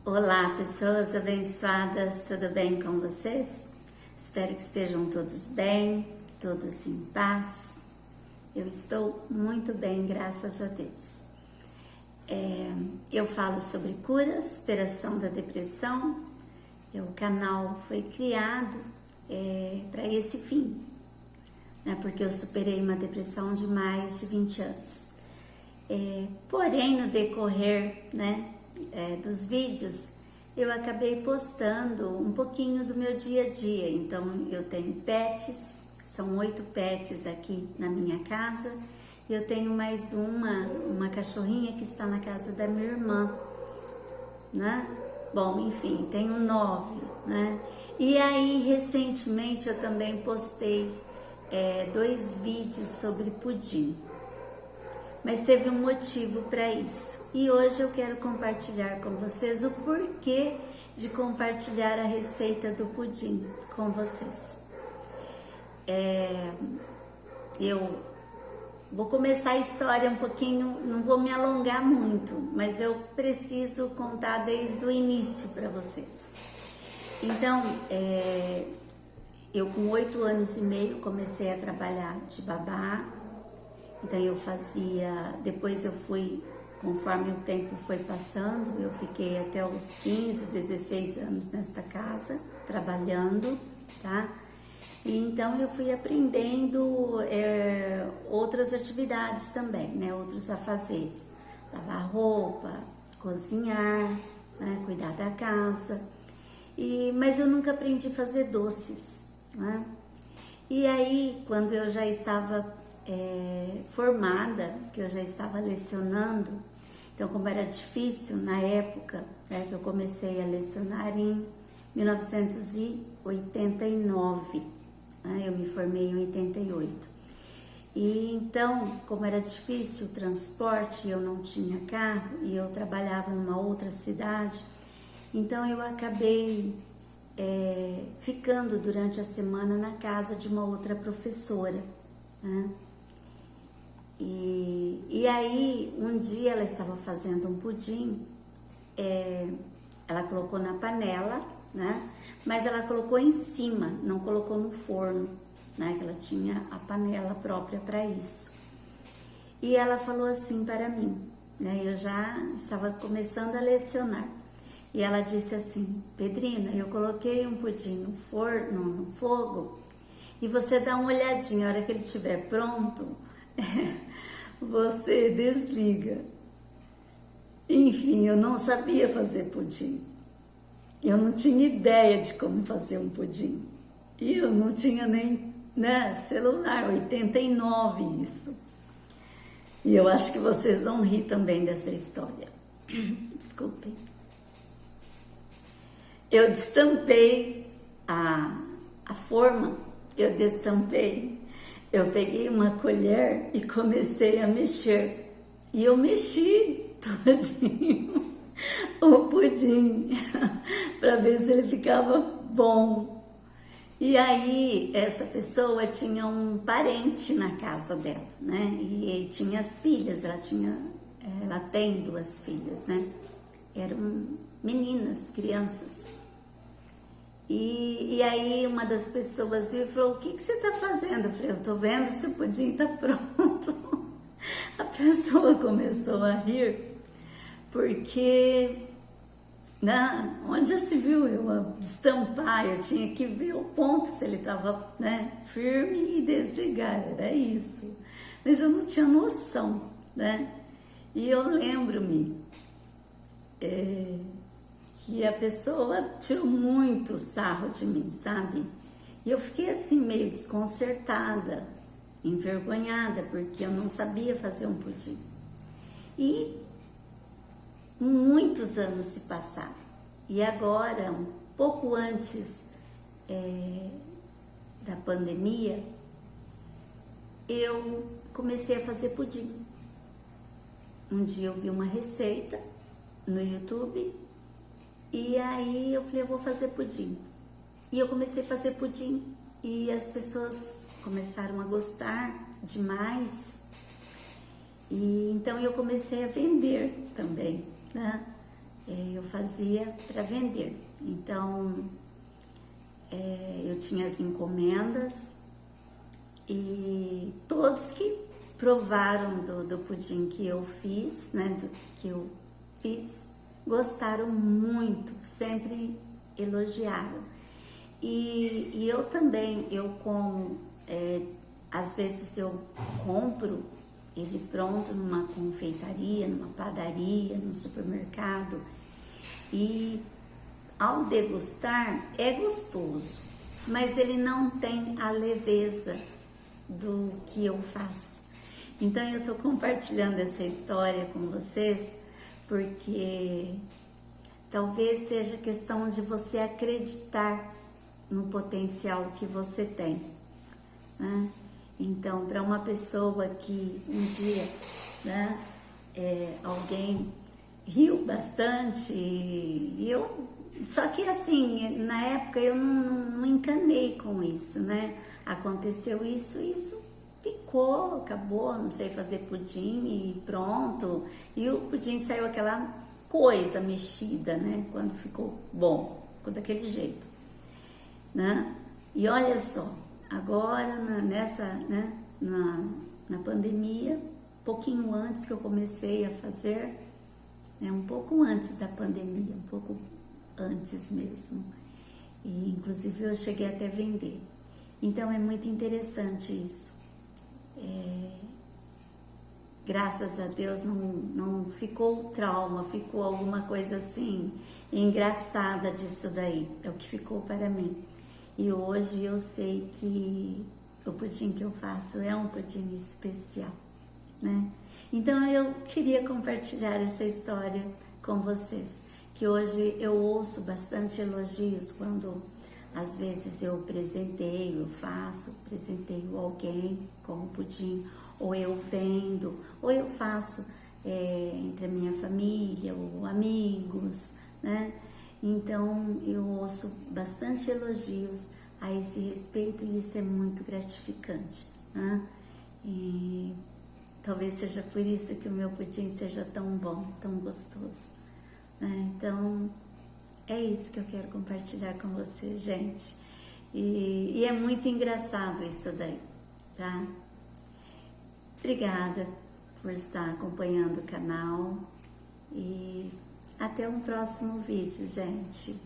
Olá, pessoas abençoadas, tudo bem com vocês? Espero que estejam todos bem, todos em paz. Eu estou muito bem, graças a Deus. Eu falo sobre cura, superação da depressão. O canal foi criado para esse fim, né? Porque eu superei uma depressão de mais de 20 anos. Porém, no decorrer, né, dos vídeos, eu acabei postando um pouquinho do meu dia a dia. Então, eu tenho pets, são 8 pets aqui na minha casa. Eu tenho mais uma cachorrinha que está na casa da minha irmã, né? Bom, enfim, tenho 9, né? E aí, recentemente, eu também postei 2 vídeos sobre pudim. Mas teve um motivo para isso. E hoje eu quero compartilhar com vocês o porquê de compartilhar a receita do pudim com vocês. Eu vou começar a história um pouquinho, não vou me alongar muito, mas eu preciso contar desde o início para vocês. Então, eu com 8 anos e meio comecei a trabalhar de babá. Então eu fazia, depois eu fui, conforme o tempo foi passando, eu fiquei até os 15, 16 anos nesta casa, trabalhando, tá? E então eu fui aprendendo outras atividades também, né? Outros afazeres, lavar roupa, cozinhar, né? Cuidar da casa, mas eu nunca aprendi a fazer doces, né? E aí, quando eu já estava formada, que eu já estava lecionando, então como era difícil na época, né, que eu comecei a lecionar em 1989, né, eu me formei em 88, e então como era difícil o transporte, eu não tinha carro e eu trabalhava numa outra cidade, então eu acabei ficando durante a semana na casa de uma outra professora, né? E aí, um dia ela estava fazendo um pudim, ela colocou na panela, né? Mas ela colocou em cima, não colocou no forno, né? Que ela tinha a panela própria para isso. E ela falou assim para mim, né? Eu já estava começando a lecionar. E ela disse assim: Pedrina, eu coloquei um pudim no forno, no fogo, e você dá uma olhadinha, a hora que ele estiver pronto, você desliga. Enfim, eu não sabia fazer pudim. Eu não tinha ideia de como fazer um pudim. E eu não tinha nem, né, celular, 89 isso. E eu acho que vocês vão rir também dessa história. Desculpem. Eu destampei a forma, eu destampei. Eu peguei uma colher e comecei a mexer. E eu mexi todinho o pudim para ver se ele ficava bom. E aí essa pessoa tinha um parente na casa dela, né? E tinha as filhas, ela tem 2 filhas, né? Eram meninas, crianças. E aí uma das pessoas viu e falou: o que você está fazendo? Eu falei: eu estou vendo se o pudim está pronto. A pessoa começou a rir, porque onde já se viu eu destampar, eu tinha que ver o ponto, se ele estava, né, firme, e desligar, era isso. Mas eu não tinha noção, né? E eu lembro-me que a pessoa tirou muito sarro de mim, sabe? E eu fiquei assim meio desconcertada, envergonhada, porque eu não sabia fazer um pudim. E muitos anos se passaram. E agora, um pouco antes da pandemia, eu comecei a fazer pudim. Um dia eu vi uma receita no YouTube, e aí eu falei: eu vou fazer pudim. E eu comecei a fazer pudim, e as pessoas começaram a gostar demais. E então eu comecei a vender também, né? eu fazia para vender. Então, eu tinha as encomendas e todos que provaram do pudim que eu fiz, né, gostaram muito, sempre elogiaram. E eu também, como, às vezes eu compro ele pronto numa confeitaria, numa padaria, no supermercado, e ao degustar é gostoso, mas ele não tem a leveza do que eu faço. Então eu estou compartilhando essa história com vocês porque talvez seja questão de você acreditar no potencial que você tem, né? Então, para uma pessoa que um dia, né, alguém riu bastante, e só que assim, na época eu não encanei com isso, né? Aconteceu isso ficou, acabou, não sei fazer pudim e pronto. E o pudim saiu aquela coisa mexida, né? Quando ficou bom, ficou daquele jeito, né? E olha só, agora na pandemia, pouquinho antes que eu comecei a fazer, um pouco antes da pandemia, um pouco antes mesmo, e inclusive eu cheguei até a vender. Então é muito interessante isso. Graças a Deus não ficou trauma, ficou alguma coisa assim engraçada disso daí, é o que ficou para mim. E hoje eu sei que o pudim que eu faço é um pudim especial, né? Então eu queria compartilhar essa história com vocês, que hoje eu ouço bastante elogios quando às vezes eu presenteio alguém com o pudim, ou eu vendo, ou eu faço entre a minha família ou amigos, né? Então eu ouço bastante elogios a esse respeito e isso é muito gratificante, né? E talvez seja por isso que o meu pudim seja tão bom, tão gostoso, né? Então é isso que eu quero compartilhar com você, gente. E é muito engraçado isso daí, tá? Obrigada por estar acompanhando o canal e até um próximo vídeo, gente.